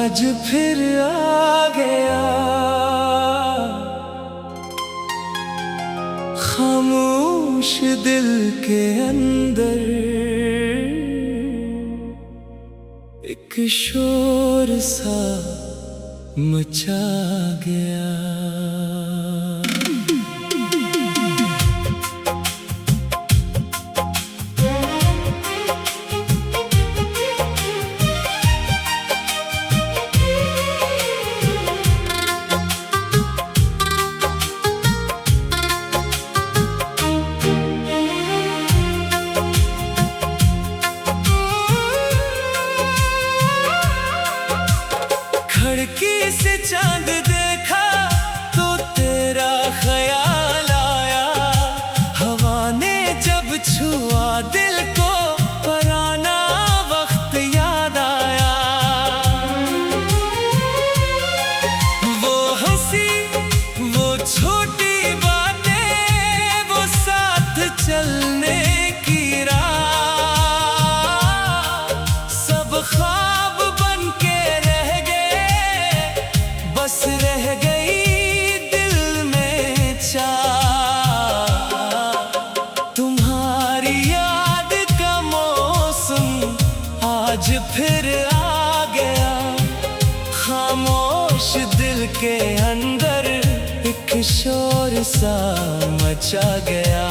आज फिर आ गया खामोश दिल के अंदर एक शोर सा मचा गया। खिड़की से चांद देखा तो तेरा ख्याल आया, हवा ने जब छुआ दिल को पुराना वक्त याद आया। वो हंसी वो छोटी बातें, वो साथ चलने की राह, सब ख्वाब बन के बस रह गई दिल में चाह। तुम्हारी याद का मौसम आज फिर आ गया, खामोश दिल के अंदर एक शोर सा मचा गया।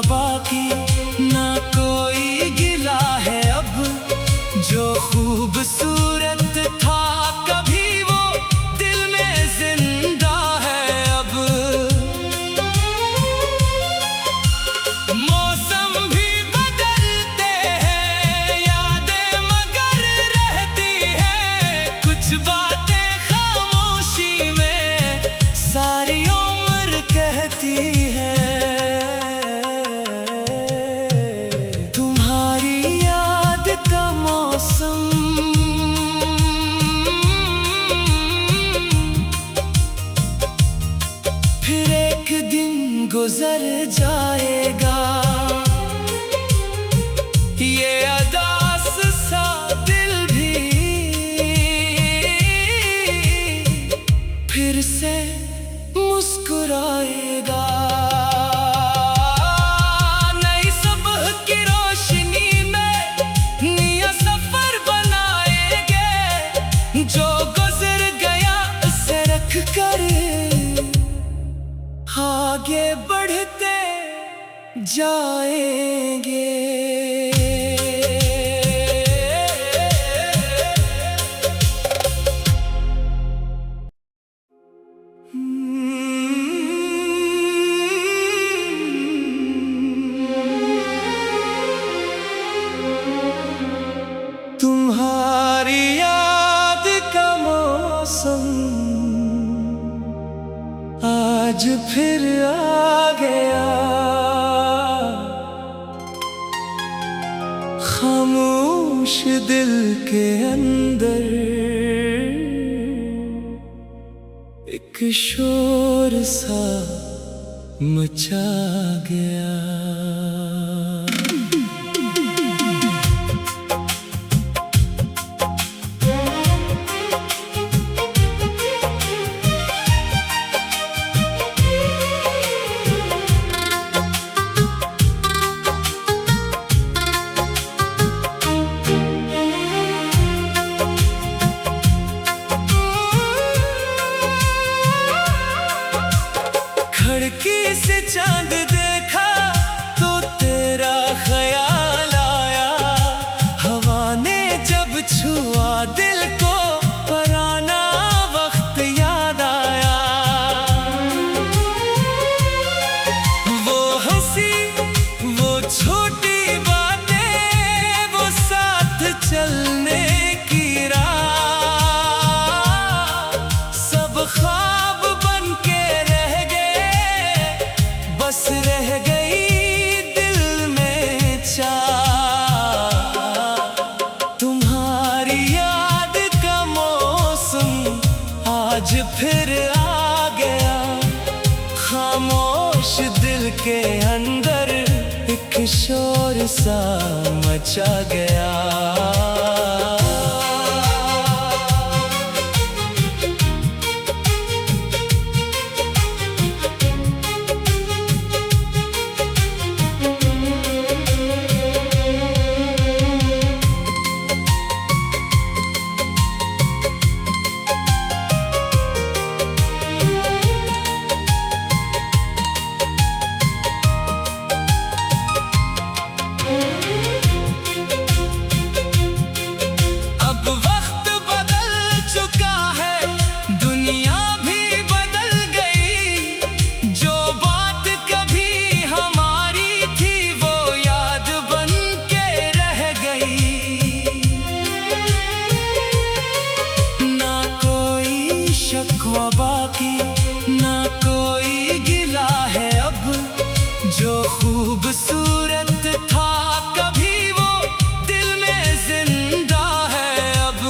बाकी ना कोई गिला है अब, जो खूबसूरत था कभी वो दिल में जिंदा है अब। मौसम भी बदलते हैं, यादें मगर रहती हैं, कुछ बातें खामोशी में सारी उम्र कहती है। फिर एक दिन गुजर जाएगा, ये अदास सा दिल भी फिर से मुस्कुराएगा। नई सुबह की रोशनी में नया सफर बनाएंगे, जो गुजर गया उसे रख कर आगे बढ़ते जाएंगे। तुम्हारी याद का मौसम आज फिर आ गया, खामोश दिल के अंदर एक शोर सा मचा गया। खिड़की से चांद देखा के अंदर एक शोर सा मचा गया। बाकी ना कोई गिला है अब, जो खूबसूरत था कभी वो दिल में जिंदा है अब।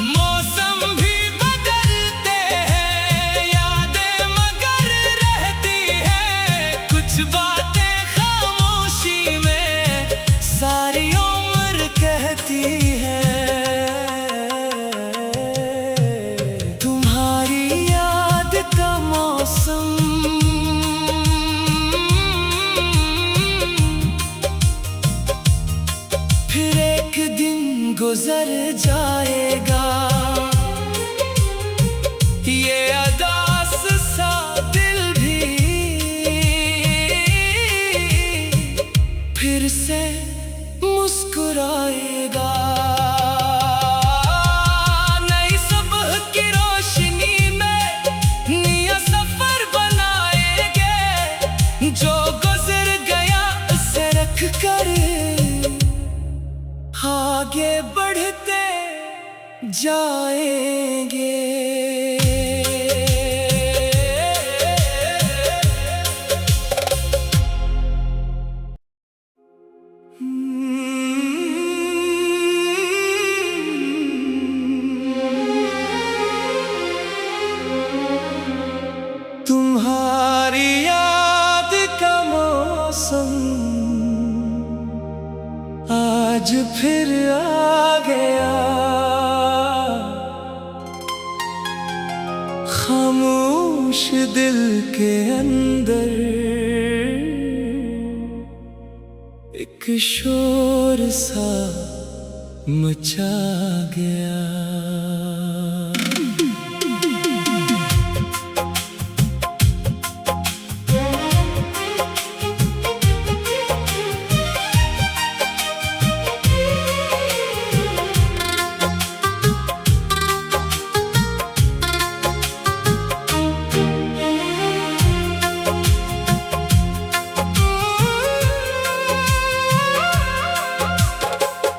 मौसम भी बदलते हैं, यादें मगर रहती हैं, कुछ बातें खामोशी में सारी उम्र कहती है। फिर एक दिन गुजर जाएगा, ये अदास सा दिल भी फिर से मुस्कुराएगा। नई सुबह की रोशनी में नया सफर बनाएंगे, जो गुजर गया उसे रख कर आगे बढ़ते जाएंगे। तुम्हारी याद का मौसम आज फिर आ गया, खामोश दिल के अंदर एक शोर सा मचा गया।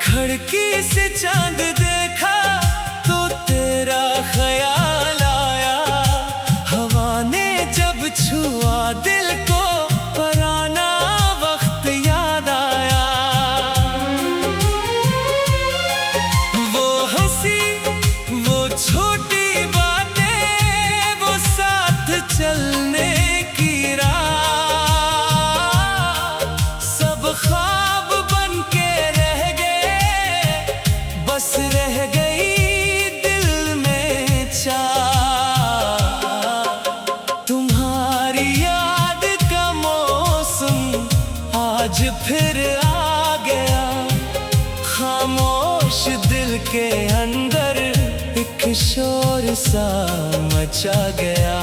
खिड़की से चांद देखा तो तेरा ख्याल आया, हवा ने जब छुआ दिल को पुराना वक्त याद आया। वो हंसी वो छोटी बातें, वो साथ चलने की राह, सब ख्वाब बन के रह गए, बस रह गई दिल में चाह। तुम्हारी याद का मौसम आज फिर आ गया, खामोश दिल के अंदर एक शोर सा मचा गया।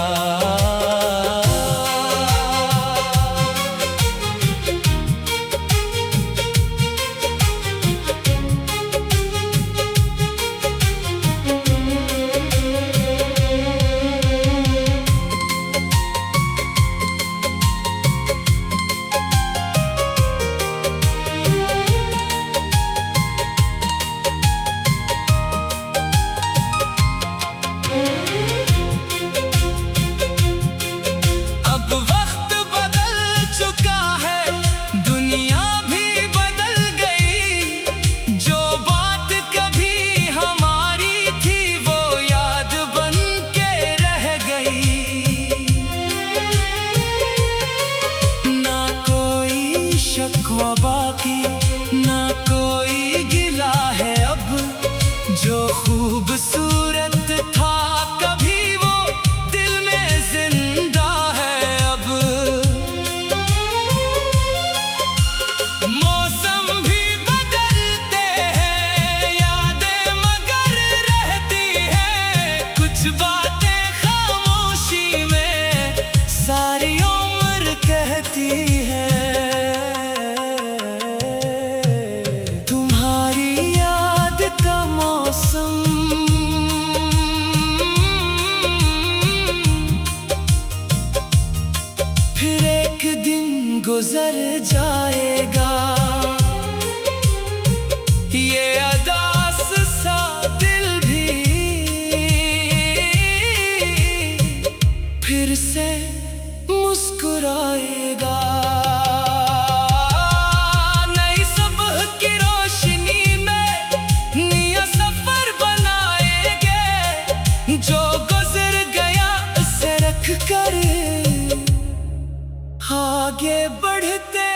शिकवा बाकी, ना कोई गिला है अब। जो खूबसूरत था कभी वो दिल में जिंदा है अब। मौसम भी बदलते हैं, यादें मगर रहती हैं। कुछ बातें खामोशी में सारी उम्र कहती है। तुम्हारी याद का मौसम फिर एक दिन गुजर जाएगा। ये अदास सा दिल भी फिर से मुस्कुराएगा। नई सुबह की रोशनी में नया सफर बनाएंगे। जो गुजर गया उसे रख कर आगे बढ़ते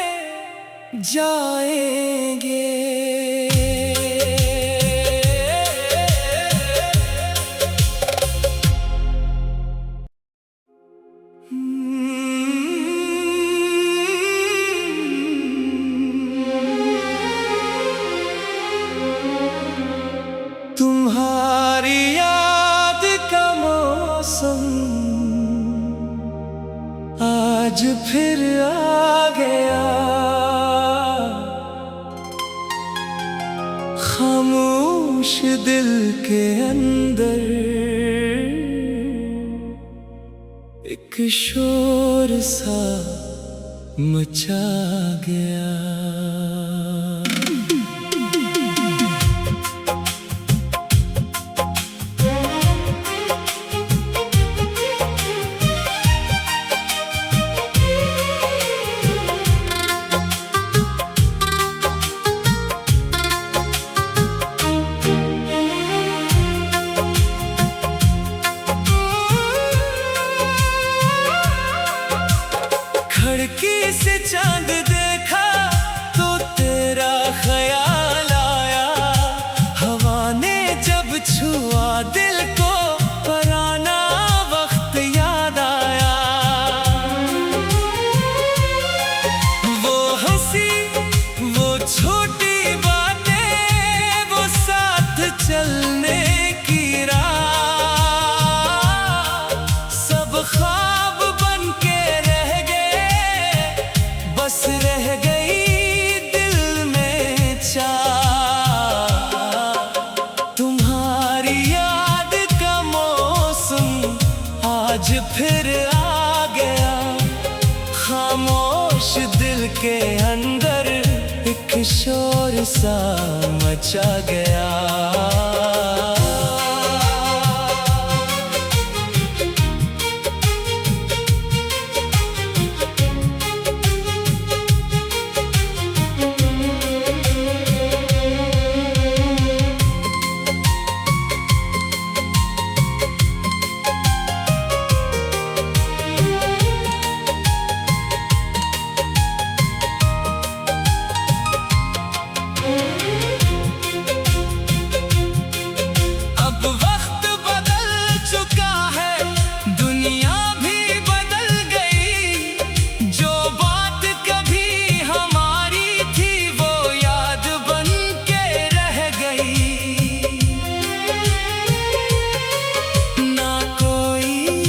जाएंगे। तुम्हारी याद का मौसम आज फिर आ गया। खामोश दिल के अंदर एक शोर सा मचा गया। खिड़की से चांद देखा तो तेरा ख्याल आया। हवा ने जब छुआ दिल को पुराना वक्त याद आया। वो हंसी, वो छोटी बातें, वो साथ चलने की राह, सब ख्वाब बन के रह गए। बस रह गई दिल में चाह। तुम्हारी याद का मौसम आज फिर आ गया। खामोश दिल के अंदर एक शोर सा मचा गया।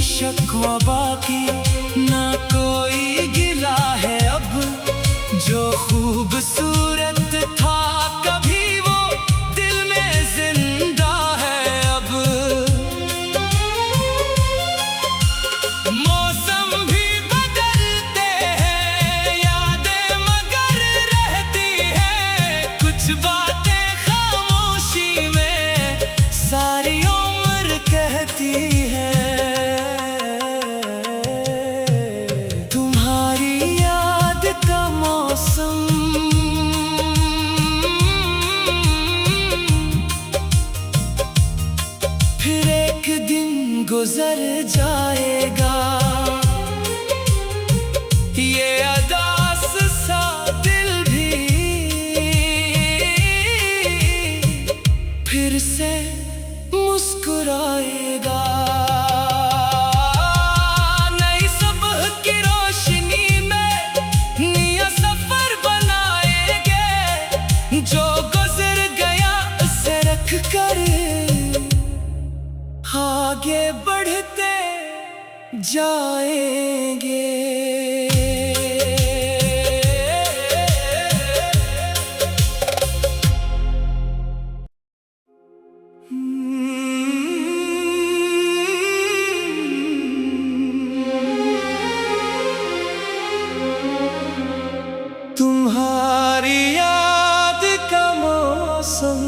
शिकवा बाकी, ना कोई गिला है अब। जो खूबसूरत था कभी वो दिल में जिंदा है अब। मौसम भी बदलते हैं, यादें मगर रहती हैं। कुछ बातें खामोशी में सारी उम्र कहती है। फिर एक दिन गुजर जाएगा। ये अदास सा दिल भी से मुस्कुराएगा। नई सुबह की रोशनी में नया सफर बनाएंगे, जो गुजर गया उसे रख कर आगे बढ़ते जाएंगे। तुम्हारी याद का मौसम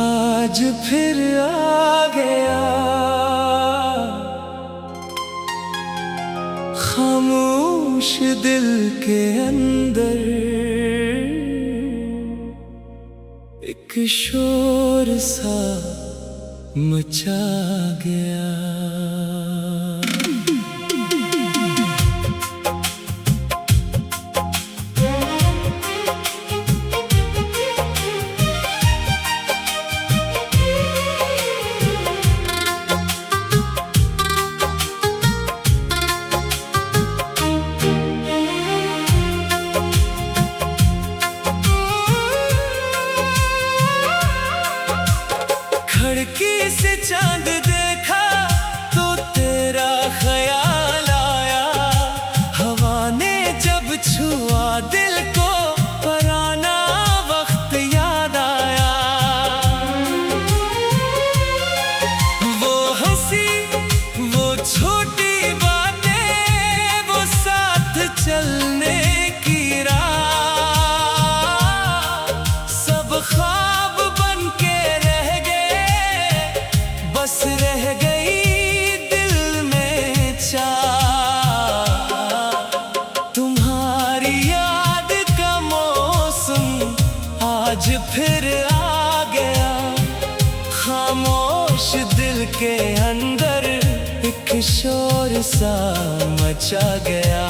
आज फिर आ गया। खामोश दिल के अंदर एक शोर सा मचा गया। खिड़की से चांद देखा तो तेरा ख्याल आया। हवा ने जब छुआ दिल को पुराना वक्त याद आया। वो हंसी, वो छोटी बातें, वो साथ चलने की राह, सब ख्वाब बन के रह गए, बस रह गई दिल में चाह। तुम्हारी याद का मौसम आज फिर आ गया। खामोश दिल के अंदर एक शोर सा मचा गया।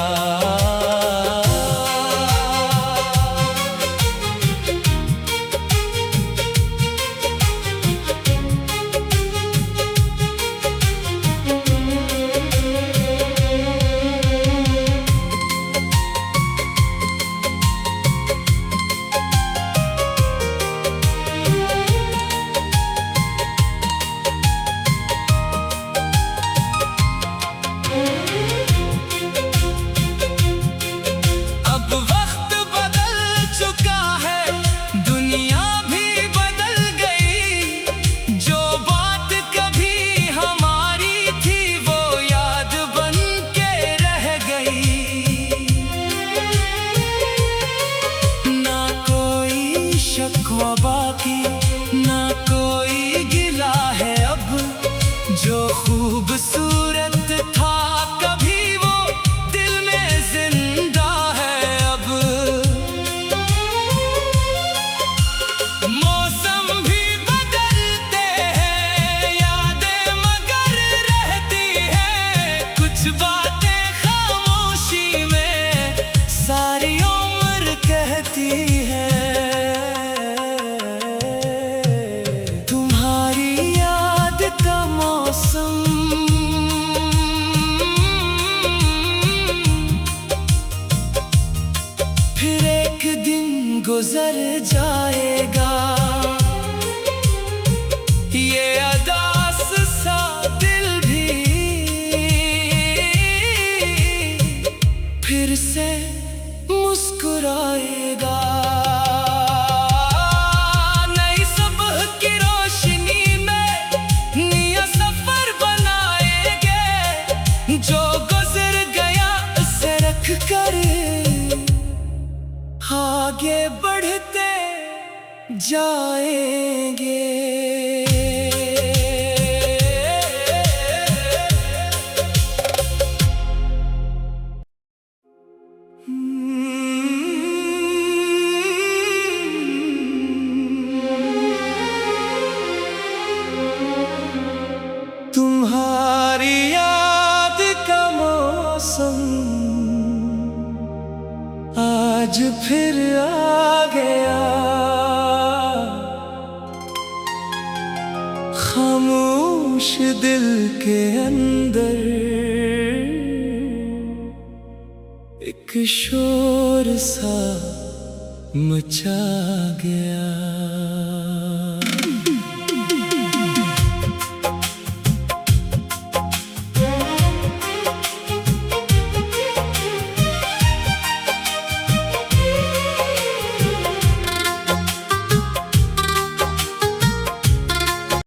बाकी ना कोई गिला है अब, जो खूबसूरत था कभी वो दिल में जिंदा है अब। मौसम भी बदलते हैं, यादें मगर रहती हैं। कुछ बातें खामोशी में सारी उम्र कहती है। फिर एक दिन गुजर जाएगा, ये अदास सा दिल भी फिर से मुस्कुराएगा। नई सुबह की रोशनी में नया सफर बनाएंगे, जो गुजर गया उसे रख कर आगे बढ़ते जाएंगे। तुम्हारी याद का मौसम आज फिर आ गया। खामोश दिल के अंदर एक शोर सा मचा गया।